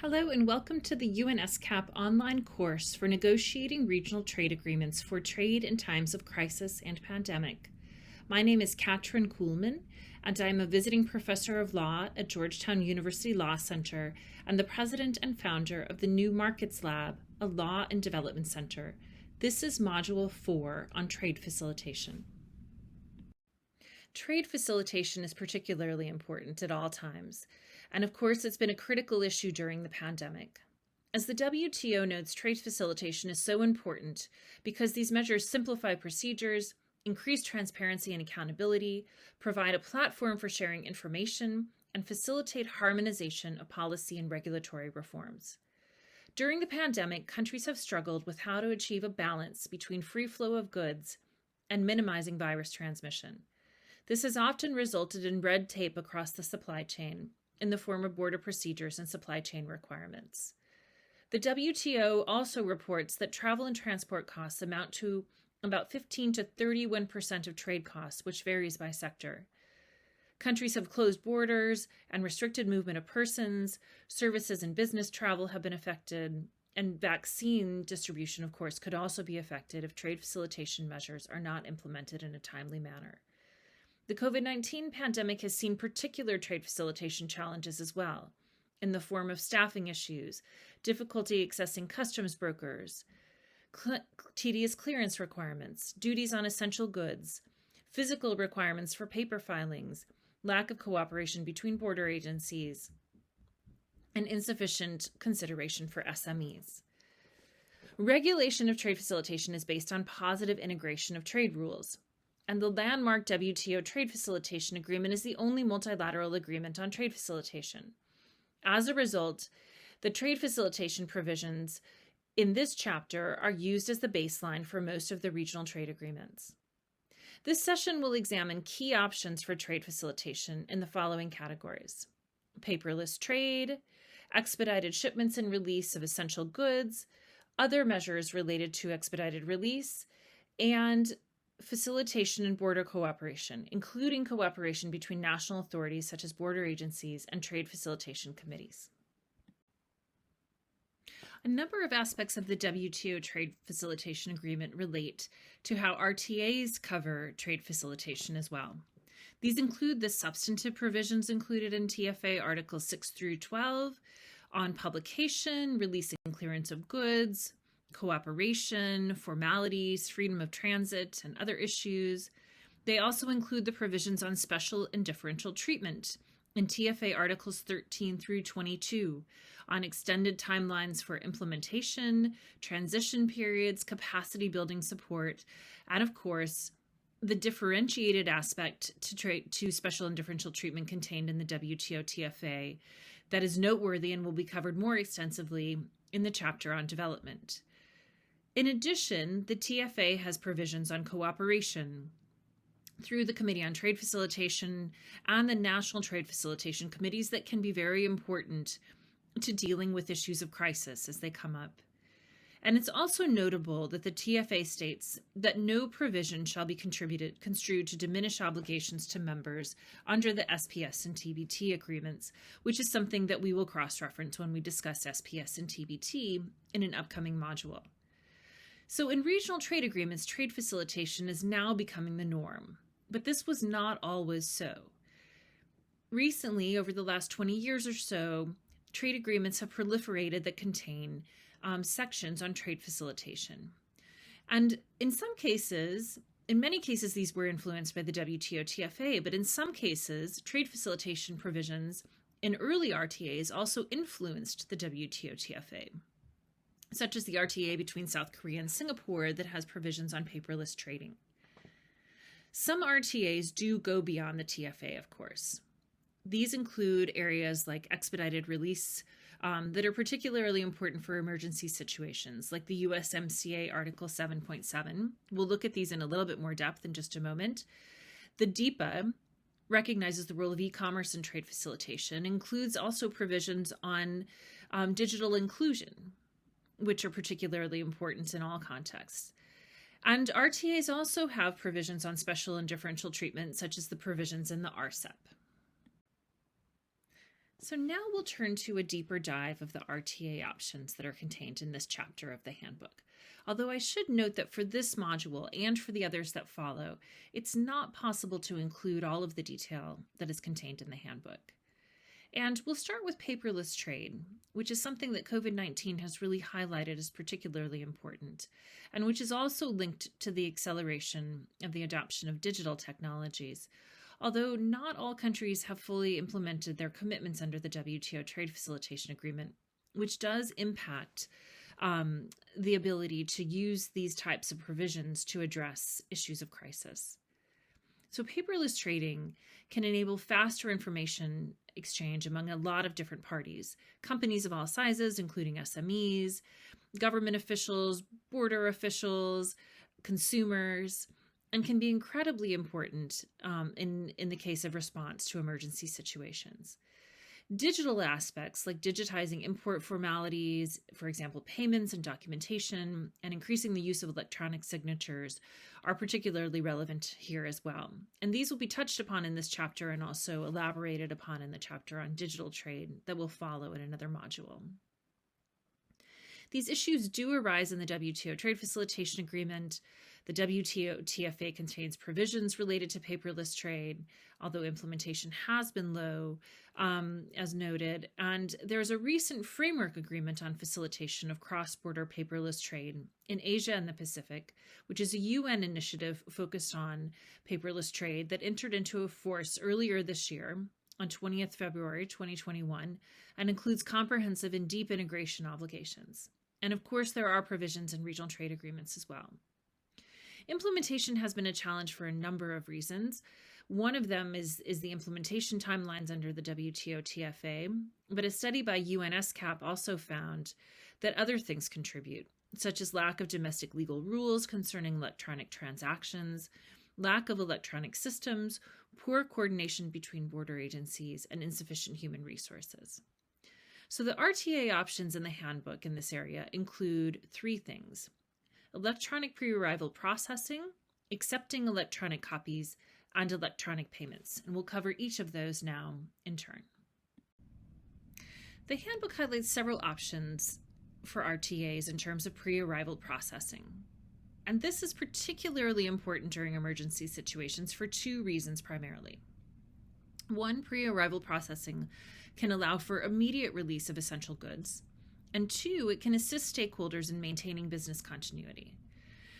Hello and welcome to the ESCAP online course for negotiating regional trade agreements for trade in times of crisis and pandemic. My name is Katrin Kuhlman, and I am a visiting professor of law at Georgetown University Law Center and the president and founder of the New Markets Lab, a law and development center. This is Module 4 on trade facilitation. Trade facilitation is particularly important at all times, and of course it's been a critical issue during the pandemic. As the WTO notes, trade facilitation is so important because these measures simplify procedures, increase transparency and accountability, provide a platform for sharing information, and facilitate harmonization of policy and regulatory reforms. During the pandemic, countries have struggled with how to achieve a balance between free flow of goods and minimizing virus transmission. This has often resulted in red tape across the supply chain in the form of border procedures and supply chain requirements. The WTO also reports that travel and transport costs amount to about 15 to 31% of trade costs, which varies by sector. Countries have closed borders and restricted movement of persons, services and business travel have been affected, and vaccine distribution, of course, could also be affected if trade facilitation measures are not implemented in a timely manner. The COVID-19 pandemic has seen particular trade facilitation challenges as well, in the form of staffing issues, difficulty accessing customs brokers, tedious clearance requirements, duties on essential goods, physical requirements for paper filings, lack of cooperation between border agencies, and insufficient consideration for SMEs. Regulation of trade facilitation is based on positive integration of trade rules, and the landmark WTO Trade Facilitation Agreement is the only multilateral agreement on trade facilitation. As a result, the trade facilitation provisions in this chapter are used as the baseline for most of the regional trade agreements. This session will examine key options for trade facilitation in the following categories: paperless trade, expedited shipments and release of essential goods, other measures related to expedited release, and facilitation and border cooperation, including cooperation between national authorities such as border agencies and trade facilitation committees. A number of aspects of the WTO Trade Facilitation Agreement relate to how RTAs cover trade facilitation as well. These include the substantive provisions included in TFA Articles 6 through 12 on publication, releasing clearance of goods, cooperation, formalities, freedom of transit, and other issues. They also include the provisions on special and differential treatment in TFA Articles 13 through 22 on extended timelines for implementation, transition periods, capacity building support, and of course, the differentiated aspect to special and differential treatment contained in the WTO TFA that is noteworthy and will be covered more extensively in the chapter on development. In addition, the TFA has provisions on cooperation through the Committee on Trade Facilitation and the National Trade Facilitation Committees that can be very important to dealing with issues of crisis as they come up. And it's also notable that the TFA states that no provision shall be construed to diminish obligations to members under the SPS and TBT agreements, which is something that we will cross-reference when we discuss SPS and TBT in an upcoming module. So in regional trade agreements, trade facilitation is now becoming the norm, but this was not always so. Recently, over the last 20 years or so, trade agreements have proliferated that contain sections on trade facilitation. And in many cases, these were influenced by the WTO TFA, but in some cases, trade facilitation provisions in early RTAs also influenced the WTO TFA, such as the RTA between South Korea and Singapore that has provisions on paperless trading. Some RTAs do go beyond the TFA, of course. These include areas like expedited release that are particularly important for emergency situations, like the USMCA Article 7.7. We'll look at these in a little bit more depth in just a moment. The DIPA recognizes the role of e-commerce in trade facilitation, includes also provisions on digital inclusion, which are particularly important in all contexts. And RTAs also have provisions on special and differential treatment, such as the provisions in the RCEP. So now we'll turn to a deeper dive of the RTA options that are contained in this chapter of the handbook. Although I should note that for this module and for the others that follow, it's not possible to include all of the detail that is contained in the handbook. And we'll start with paperless trade, which is something that COVID-19 has really highlighted as particularly important, and which is also linked to the acceleration of the adoption of digital technologies. Although not all countries have fully implemented their commitments under the WTO Trade Facilitation Agreement, which does impact the ability to use these types of provisions to address issues of crisis. So paperless trading can enable faster information exchange among a lot of different parties, companies of all sizes, including SMEs, government officials, border officials, consumers, and can be incredibly important in the case of response to emergency situations. Digital aspects like digitizing import formalities, for example, payments and documentation, and increasing the use of electronic signatures are particularly relevant here as well. And these will be touched upon in this chapter and also elaborated upon in the chapter on digital trade that will follow in another module. These issues do arise in the WTO Trade Facilitation Agreement. The WTO TFA contains provisions related to paperless trade, although implementation has been low, as noted. And there's a recent framework agreement on facilitation of cross-border paperless trade in Asia and the Pacific, which is a UN initiative focused on paperless trade that entered into force earlier this year on 20th February 2021 and includes comprehensive and deep integration obligations. And of course, there are provisions in regional trade agreements as well. Implementation has been a challenge for a number of reasons. One of them is the implementation timelines under the WTO TFA, but a study by UN ESCAP also found that other things contribute, such as lack of domestic legal rules concerning electronic transactions, lack of electronic systems, poor coordination between border agencies, and insufficient human resources. So the RTA options in the handbook in this area include three things: electronic pre-arrival processing, accepting electronic copies, and electronic payments. And we'll cover each of those now in turn. The handbook highlights several options for RTAs in terms of pre-arrival processing. And this is particularly important during emergency situations for two reasons primarily. One, pre-arrival processing can allow for immediate release of essential goods. And two, it can assist stakeholders in maintaining business continuity.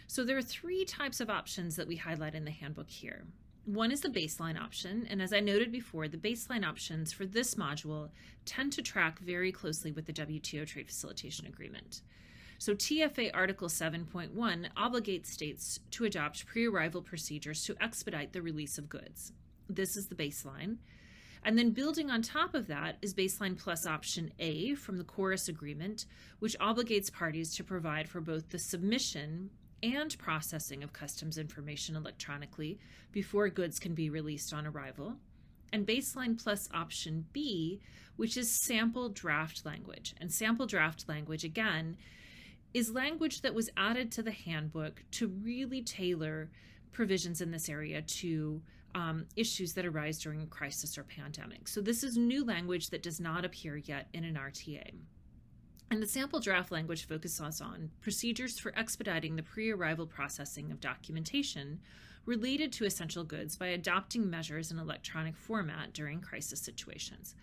So there are three types of options that we highlight in the handbook here. One is the baseline option, and as I noted before, the baseline options for this module tend to track very closely with the WTO Trade Facilitation Agreement. So TFA Article 7.1 obligates states to adopt pre-arrival procedures to expedite the release of goods. This is the baseline. And then building on top of that is baseline plus option A from the Chorus Agreement, which obligates parties to provide for both the submission and processing of customs information electronically before goods can be released on arrival. And baseline plus option B, which is sample draft language. And sample draft language, again, is language that was added to the handbook to really tailor provisions in this area to issues that arise during a crisis or pandemic. So this is new language that does not appear yet in an RTA. And the sample draft language focuses on procedures for expediting the pre-arrival processing of documentation related to essential goods by adopting measures in electronic format during crisis situations.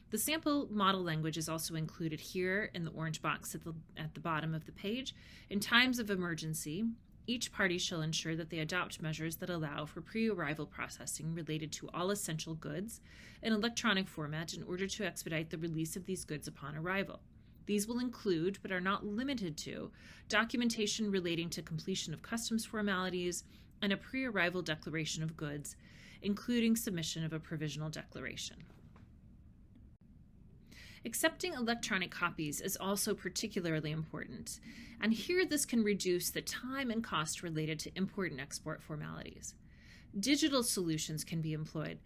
The sample model language is also included here in the orange box at the bottom of the page. In times of emergency, each party shall ensure that they adopt measures that allow for pre-arrival processing related to all essential goods in electronic format in order to expedite the release of these goods upon arrival. These will include, but are not limited to, documentation relating to completion of customs formalities and a pre-arrival declaration of goods, including submission of a provisional declaration. Accepting electronic copies is also particularly important, and here this can reduce the time and cost related to import and export formalities. Digital solutions can be employed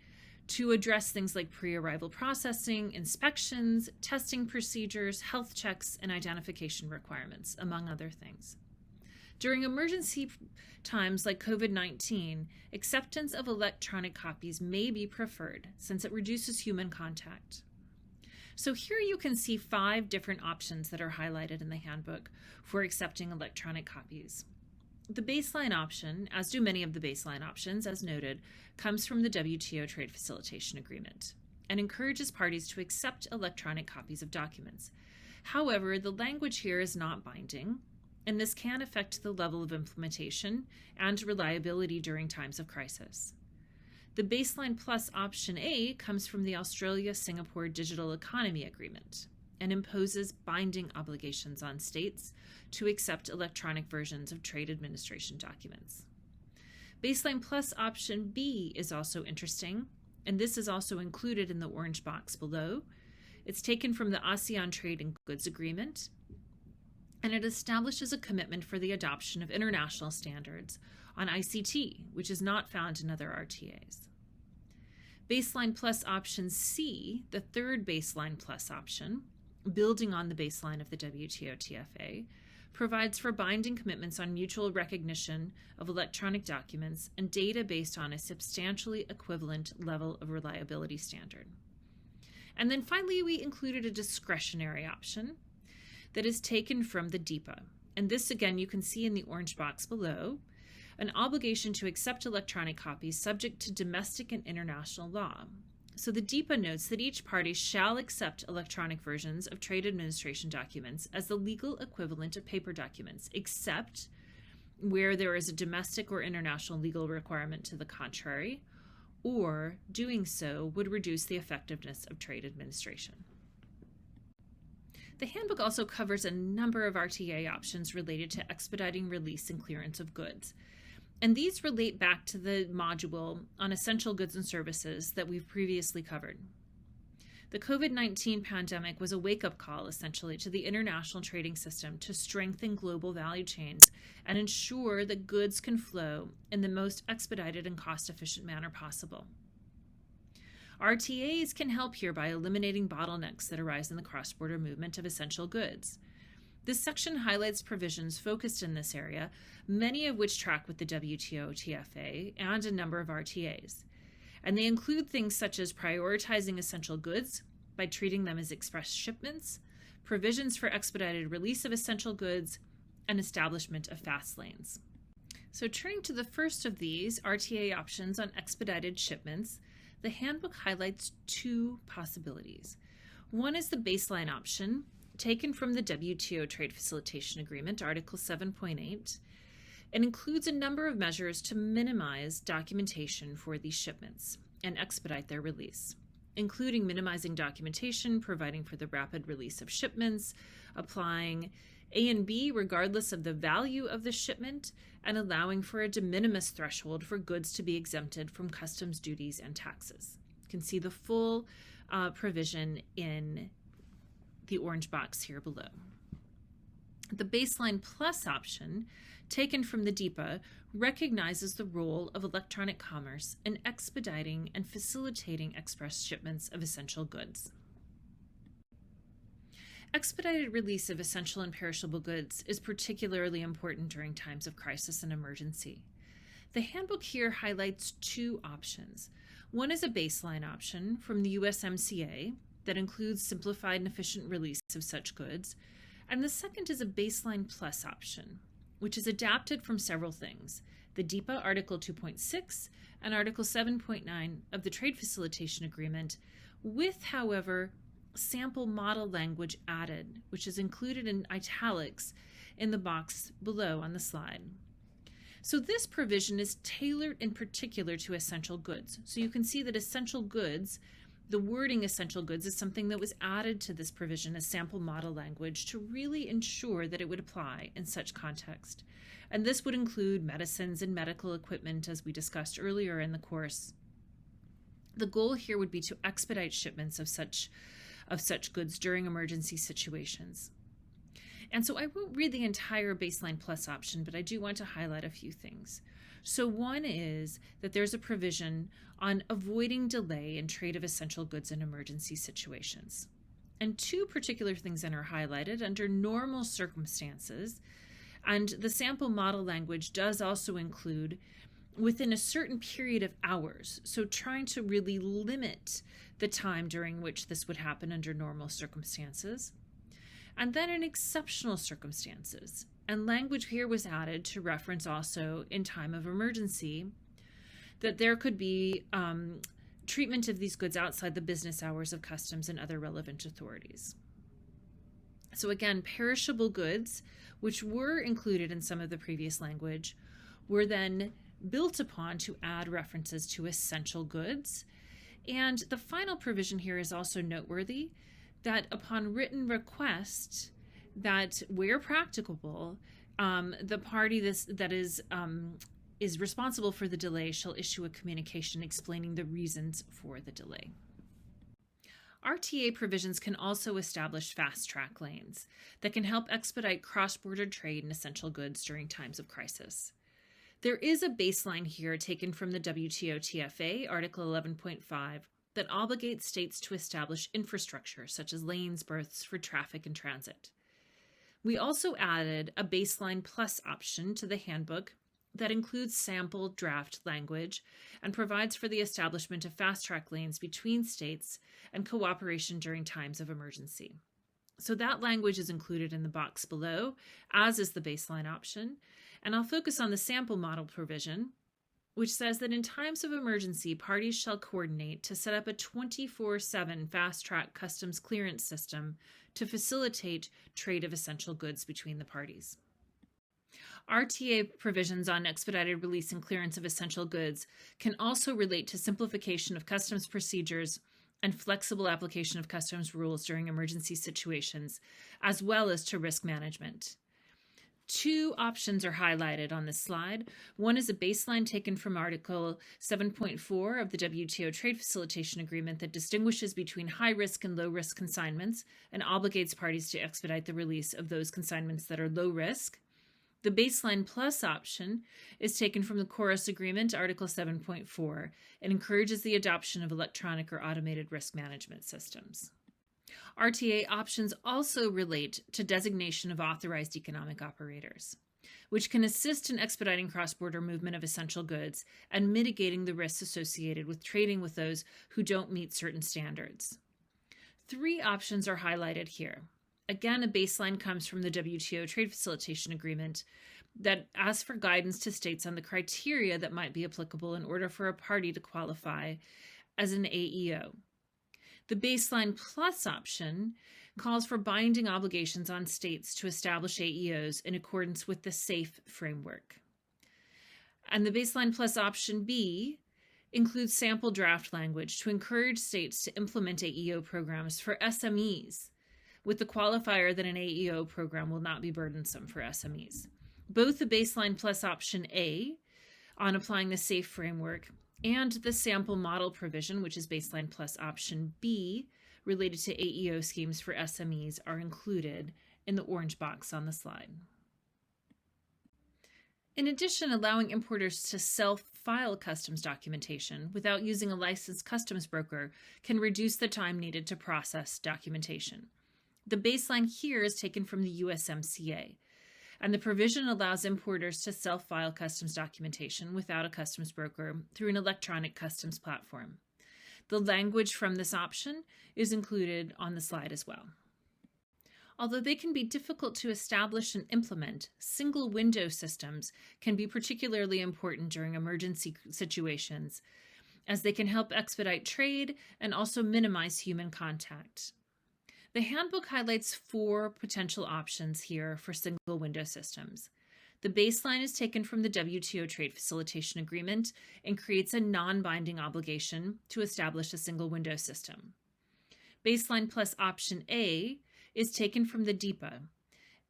to address things like pre-arrival processing, inspections, testing procedures, health checks, and identification requirements, among other things. During emergency times like COVID-19, acceptance of electronic copies may be preferred since it reduces human contact. So here you can see 5 different options that are highlighted in the handbook for accepting electronic copies. The baseline option, as do many of the baseline options, as noted, comes from the WTO Trade Facilitation Agreement and encourages parties to accept electronic copies of documents. However, the language here is not binding, and this can affect the level of implementation and reliability during times of crisis. The Baseline Plus option A comes from the Australia-Singapore Digital Economy Agreement and imposes binding obligations on states to accept electronic versions of trade administration documents. Baseline Plus option B is also interesting, and this is also included in the orange box below. It's taken from the ASEAN Trade and Goods Agreement, and it establishes a commitment for the adoption of international standards on ICT, which is not found in other RTAs. Baseline Plus option C, the third Baseline Plus option, building on the baseline of the WTO TFA, provides for binding commitments on mutual recognition of electronic documents and data based on a substantially equivalent level of reliability standard. And then finally, we included a discretionary option that is taken from the DEPA. And this, again, you can see in the orange box below, an obligation to accept electronic copies subject to domestic and international law. So the DEPA notes that each party shall accept electronic versions of trade administration documents as the legal equivalent of paper documents, except where there is a domestic or international legal requirement to the contrary, or doing so would reduce the effectiveness of trade administration. The handbook also covers a number of RTA options related to expediting release and clearance of goods. And these relate back to the module on essential goods and services that we've previously covered. The COVID-19 pandemic was a wake-up call, essentially, to the international trading system to strengthen global value chains and ensure that goods can flow in the most expedited and cost-efficient manner possible. RTAs can help here by eliminating bottlenecks that arise in the cross-border movement of essential goods. This section highlights provisions focused in this area, many of which track with the WTO TFA and a number of RTAs. And they include things such as prioritizing essential goods by treating them as express shipments, provisions for expedited release of essential goods, and establishment of fast lanes. So turning to the first of these, RTA options on expedited shipments, the handbook highlights 2 possibilities. One is the baseline option, taken from the WTO Trade Facilitation Agreement, Article 7.8, and includes a number of measures to minimize documentation for these shipments and expedite their release, including minimizing documentation, providing for the rapid release of shipments, applying A and B regardless of the value of the shipment, and allowing for a de minimis threshold for goods to be exempted from customs duties and taxes. You can see the full provision in the orange box here below. The Baseline Plus option, taken from the DEPA, recognizes the role of electronic commerce in expediting and facilitating express shipments of essential goods. Expedited release of essential and perishable goods is particularly important during times of crisis and emergency. The handbook here highlights 2 options. One is a baseline option from the USMCA that includes simplified and efficient release of such goods, and the second is a Baseline Plus option, which is adapted from several things: the DEPA Article 2.6 and Article 7.9 of the Trade Facilitation Agreement, with, however, sample model language added, which is included in italics in the box below on the slide. So this provision is tailored in particular to essential goods. So you can see that essential goods, the wording essential goods, is something that was added to this provision as sample model language to really ensure that it would apply in such context. And this would include medicines and medical equipment, as we discussed earlier in the course. The goal here would be to expedite shipments of such goods during emergency situations. And so I won't read the entire Baseline Plus option, but I do want to highlight a few things. So one is that there's a provision on avoiding delay in trade of essential goods in emergency situations. And 2 particular things that are highlighted under normal circumstances, and the sample model language does also include within a certain period of hours. So trying to really limit the time during which this would happen under normal circumstances. And then in exceptional circumstances. And language here was added to reference also in time of emergency that there could be treatment of these goods outside the business hours of customs and other relevant authorities. So again, perishable goods, which were included in some of the previous language, were then built upon to add references to essential goods. And the final provision here is also noteworthy, that upon written request, that where practicable, the party that is responsible for the delay shall issue a communication explaining the reasons for the delay. RTA provisions can also establish fast-track lanes that can help expedite cross-border trade in essential goods during times of crisis. There is a baseline here taken from the WTO TFA, Article 11.5, that obligates states to establish infrastructure such as lanes, berths for traffic and transit. We also added a baseline plus option to the handbook that includes sample draft language and provides for the establishment of fast-track lanes between states and cooperation during times of emergency. So that language is included in the box below, as is the baseline option, and I'll focus on the sample model provision, which says that in times of emergency, parties shall coordinate to set up a 24/7 fast-track customs clearance system to facilitate trade of essential goods between the parties. RTA provisions on expedited release and clearance of essential goods can also relate to simplification of customs procedures and flexible application of customs rules during emergency situations, as well as to risk management. Two options are highlighted on this slide. One is a baseline taken from Article 7.4 of the WTO Trade Facilitation Agreement that distinguishes between high-risk and low-risk consignments and obligates parties to expedite the release of those consignments that are low-risk. The baseline plus option is taken from the Chorus Agreement, Article 7.4, and encourages the adoption of electronic or automated risk management systems. RTA options also relate to designation of authorized economic operators, which can assist in expediting cross-border movement of essential goods and mitigating the risks associated with trading with those who don't meet certain standards. Three options are highlighted here. Again, a baseline comes from the WTO Trade Facilitation Agreement that asks for guidance to states on the criteria that might be applicable in order for a party to qualify as an AEO. The baseline plus option calls for binding obligations on states to establish AEOs in accordance with the SAFE framework. And the baseline plus option B includes sample draft language to encourage states to implement AEO programs for SMEs, with the qualifier that an AEO program will not be burdensome for SMEs. Both the baseline plus option A on applying the SAFE framework and the sample model provision, which is baseline plus option B, related to AEO schemes for SMEs, are included in the orange box on the slide. In addition, allowing importers to self-file customs documentation without using a licensed customs broker can reduce the time needed to process documentation. The baseline here is taken from the USMCA, and the provision allows importers to self-file customs documentation without a customs broker through an electronic customs platform. The language from this option is included on the slide as well. Although they can be difficult to establish and implement, single window systems can be particularly important during emergency situations, as they can help expedite trade and also minimize human contact. The handbook highlights 4 potential options here for single window systems. The baseline is taken from the WTO Trade Facilitation Agreement and creates a non-binding obligation to establish a single window system. Baseline plus option A is taken from the DEPA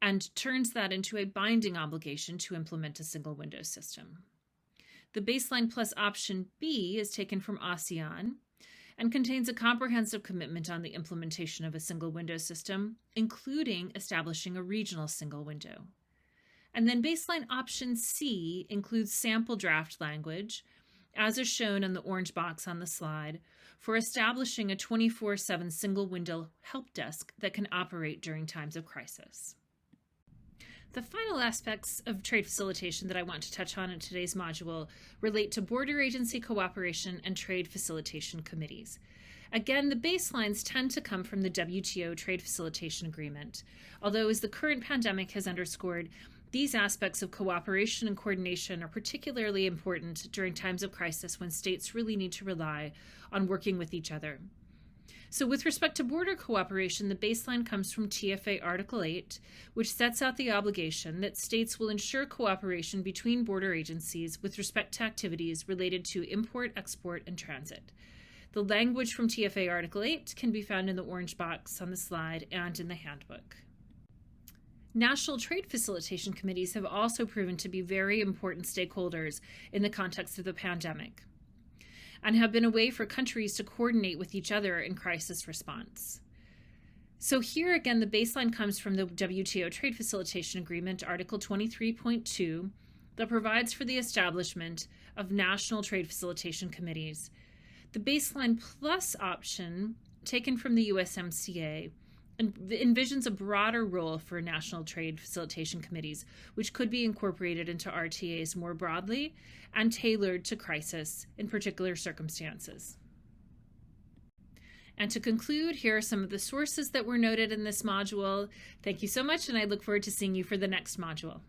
and turns that into a binding obligation to implement a single window system. The baseline plus option B is taken from ASEAN and contains a comprehensive commitment on the implementation of a single window system, including establishing a regional single window. And then baseline option C includes sample draft language, as is shown in the orange box on the slide, for establishing a 24/7 single window help desk that can operate during times of crisis. The final aspects of trade facilitation that I want to touch on in today's module relate to border agency cooperation and trade facilitation committees. Again, the baselines tend to come from the WTO Trade Facilitation Agreement, although as the current pandemic has underscored, these aspects of cooperation and coordination are particularly important during times of crisis when states really need to rely on working with each other. So with respect to border cooperation, the baseline comes from TFA Article 8, which sets out the obligation that states will ensure cooperation between border agencies with respect to activities related to import, export, and transit. The language from TFA Article 8 can be found in the orange box on the slide and in the handbook. National trade facilitation committees have also proven to be very important stakeholders in the context of the pandemic and have been a way for countries to coordinate with each other in crisis response. So here again, the baseline comes from the WTO Trade Facilitation Agreement, Article 23.2, that provides for the establishment of national trade facilitation committees. The baseline plus option, taken from the USMCA, envisions a broader role for national trade facilitation committees, which could be incorporated into RTAs more broadly and tailored to crisis in particular circumstances. And to conclude, here are some of the sources that were noted in this module. Thank you so much, and I look forward to seeing you for the next module.